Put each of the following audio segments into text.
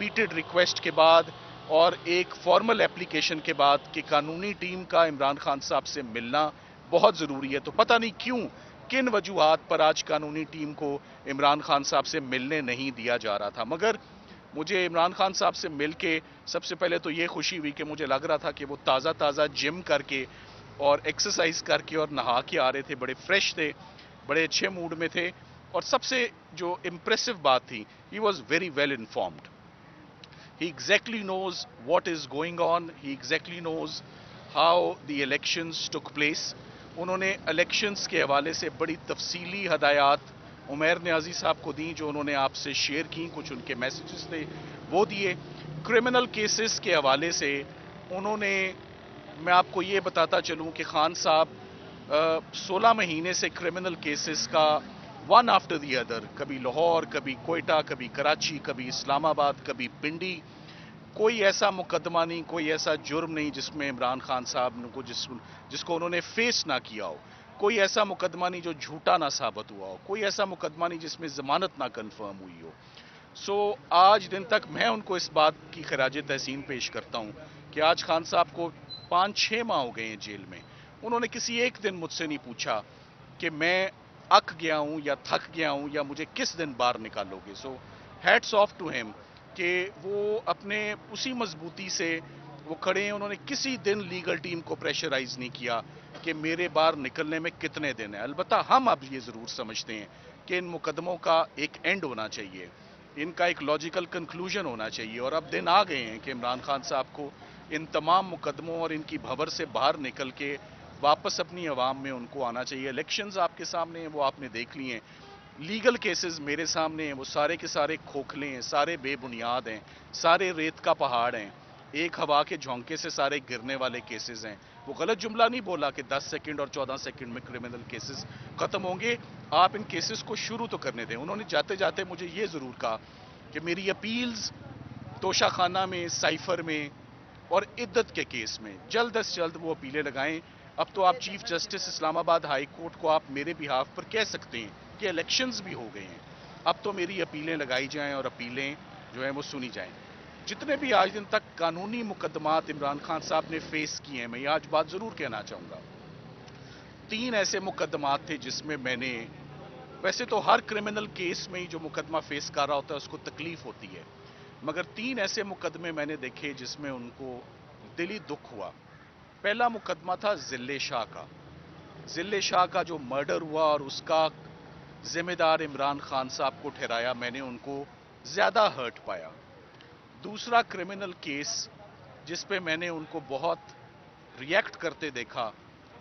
Repeated request के बाद और एक फॉर्मल एप्लीकेशन के बाद कि कानूनी टीम का इमरान खान साहब से मिलना बहुत ज़रूरी है। तो पता नहीं क्यों, किन वजूहात पर आज कानूनी टीम को इमरान खान साहब से मिलने नहीं दिया जा रहा था। मगर मुझे इमरान खान साहब से मिल के सबसे पहले तो ये खुशी हुई कि मुझे लग रहा था कि वो ताज़ा ताज़ा जिम करके और एक्सरसाइज करके और नहा के आ रहे थे, बड़े फ्रेश थे, बड़े अच्छे मूड में थे। और सबसे जो इम्प्रेसिव बात थी, he was very well informed. He exactly knows what is going on. He exactly knows how the elections took place. उन्होंने elections के हवाले से बड़ी तफसीली हदायत उमैर नियाजी साहब को दी, जो उन्होंने आपसे शेयर की। कुछ उनके मैसेजेस थे वो दिए। क्रिमिनल केसेस के हवाले से उन्होंने, मैं आपको ये बताता चलूं कि खान साहब 16 महीने से क्रिमिनल केसेस का वन आफ्टर दी अदर, कभी लाहौर, कभी कोयटा, कभी कराची, कभी इस्लामाबाद, कभी पिंडी, कोई ऐसा मुकदमा नहीं, कोई ऐसा जुर्म नहीं जिसमें इमरान खान साहब को जिसको उन्होंने फेस ना किया हो। कोई ऐसा मुकदमा नहीं जो झूठा ना साबित हुआ हो। कोई ऐसा मुकदमा नहीं जिसमें जमानत ना कंफर्म हुई हो। सो आज दिन तक मैं उनको इस बात की खराज तहसीन पेश करता हूं कि आज खान साहब को 5-6 माह हो गए हैं जेल में। उन्होंने किसी एक दिन मुझसे नहीं पूछा कि मैं अक गया हूं या थक गया हूं या मुझे किस दिन बाहर निकालोगे। So hats off to him कि वो अपने उसी मजबूती से वो खड़े हैं। उन्होंने किसी दिन लीगल टीम को प्रेशराइज नहीं किया कि मेरे बाहर निकलने में कितने दिन हैं। अलबत्ता हम अब ये ज़रूर समझते हैं कि इन मुकदमों का एक एंड होना चाहिए, इनका एक लॉजिकल कंक्लूजन होना चाहिए। और अब दिन आ गए हैं कि इमरान खान साहब को इन तमाम मुकदमों और इनकी भंवर से बाहर निकल के वापस अपनी आवाम में उनको आना चाहिए। इलेक्शंस आपके सामने हैं, वो आपने देख लिए हैं। लीगल केसेस मेरे सामने हैं, वो सारे के सारे खोखले हैं, सारे बेबुनियाद हैं, सारे रेत का पहाड़ हैं, एक हवा के झोंके से सारे गिरने वाले केसेस हैं। वो गलत जुमला नहीं बोला कि 10 सेकंड और 14 सेकंड में क्रिमिनल केसेस खत्म होंगे। आप इन केसेस को शुरू तो करने दें। उन्होंने जाते जाते मुझे ये ज़रूर कहा कि मेरी अपील्स तोशाखाना में, साइफर में और इद्दत के केस में जल्द अज जल्द वो अपीलें लगाएं। अब तो आप chief justice Islamabad high court को आप मेरे बिहाफ पर कह सकते हैं कि इलेक्शंस भी हो गए हैं, अब तो मेरी अपीलें लगाई जाएं और अपीलें जो हैं वो सुनी जाएं। जितने भी आज दिन तक कानूनी मुकदमात इमरान खान साहब ने फेस किए हैं, मैं ये आज बात ज़रूर कहना चाहूँगा, 3 ऐसे मुकदमात थे जिसमें मैंने, वैसे तो हर क्रिमिनल केस में ही जो मुकदमा फेस कर रहा होता है उसको तकलीफ होती है, मगर 3 ऐसे मुकदमे मैंने देखे जिसमें उनको दिली दुख हुआ। पहला मुकदमा था जिले शाह का। जिले शाह का जो मर्डर हुआ और उसका जिम्मेदार इमरान खान साहब को ठहराया, मैंने उनको ज़्यादा हर्ट पाया। दूसरा क्रिमिनल केस जिस पे मैंने उनको बहुत रिएक्ट करते देखा,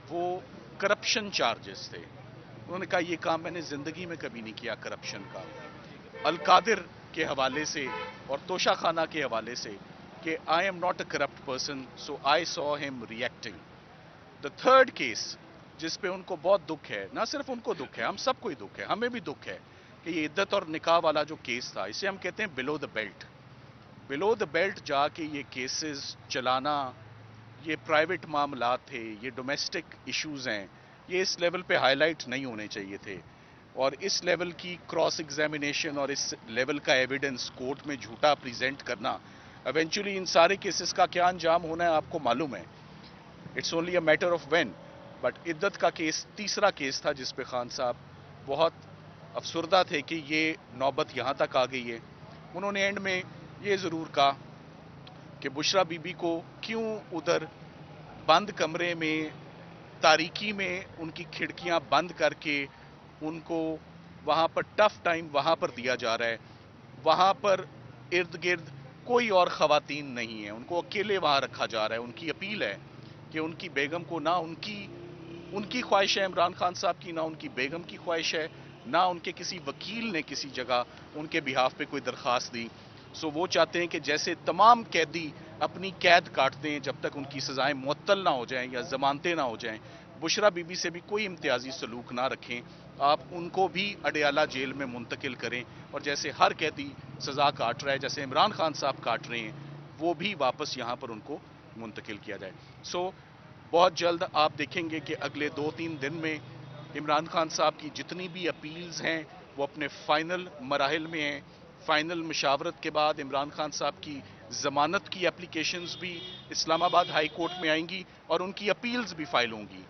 वो करप्शन चार्जेस थे। उन्होंने कहा ये काम मैंने ज़िंदगी में कभी नहीं किया करप्शन का। अलकादिर के हवाले से और तोशाखाना के हवाले से कि I am not a corrupt person, so I saw him reacting. The third case जिस पे उनको बहुत दुख है, ना सिर्फ उनको दुख है, हम सबको ही दुख है, हमें भी दुख है कि ये इद्दत और निकाह वाला जो केस था, इसे हम कहते हैं below the belt. Below the belt जाके ये केसेस चलाना, ये प्राइवेट मामला थे, ये डोमेस्टिक इश्यूज हैं, ये इस लेवल पे हाईलाइट नहीं होने चाहिए थे। और इस लेवल की क्रॉस एग्जामिनेशन और इस लेवल का एविडेंस कोर्ट में झूठा प्रेजेंट करना, इवेंचुअली इन सारे केसेस का क्या अंजाम होना है आपको मालूम है। It's only a matter of when. But इद्दत का केस तीसरा केस था जिस पे खान साहब बहुत अफसरदा थे कि ये नौबत यहाँ तक आ गई है। उन्होंने एंड में ये ज़रूर कहा कि बुशरा बीबी को क्यों उधर बंद कमरे में, तारीकी में उनकी खिड़कियां बंद करके उनको वहाँ पर टफ टाइम वहाँ पर दिया जा रहा है। वहाँ पर इर्द गिर्द कोई और ख़वातीन नहीं है, उनको अकेले वहाँ रखा जा रहा है। उनकी अपील है कि उनकी बेगम को, ना उनकी ख्वाहिश है इमरान खान साहब की, ना उनकी बेगम की ख्वाहिश है, ना उनके किसी वकील ने किसी जगह उनके बिहाफ पे कोई दरख्वास्त दी। सो वो चाहते हैं कि जैसे तमाम कैदी अपनी कैद काटते हैं जब तक उनकी सजाएं मुअत्तल ना हो जाएं या जमानतें ना हो जाएं, बुशरा बीबी से भी कोई इम्तियाजी सलूक ना रखें, आप उनको भी अडयाला जेल में मुंतकिल करें। और जैसे हर कैदी सज़ा काट रहा है, जैसे इमरान खान साहब काट रहे हैं, वो भी वापस यहाँ पर उनको मुंतकिल किया जाए। सो बहुत जल्द आप देखेंगे कि अगले 2-3 दिन में इमरान खान साहब की जितनी भी अपील्स हैं वो अपने फाइनल मराहिल में हैं, فائنل مشاورت کے بعد عمران خان صاحب کی ضمانت کی اپلیکیشنز بھی اسلام آباد ہائی کورٹ میں آئیں گی اور ان کی اپیلز بھی فائل ہوں گی.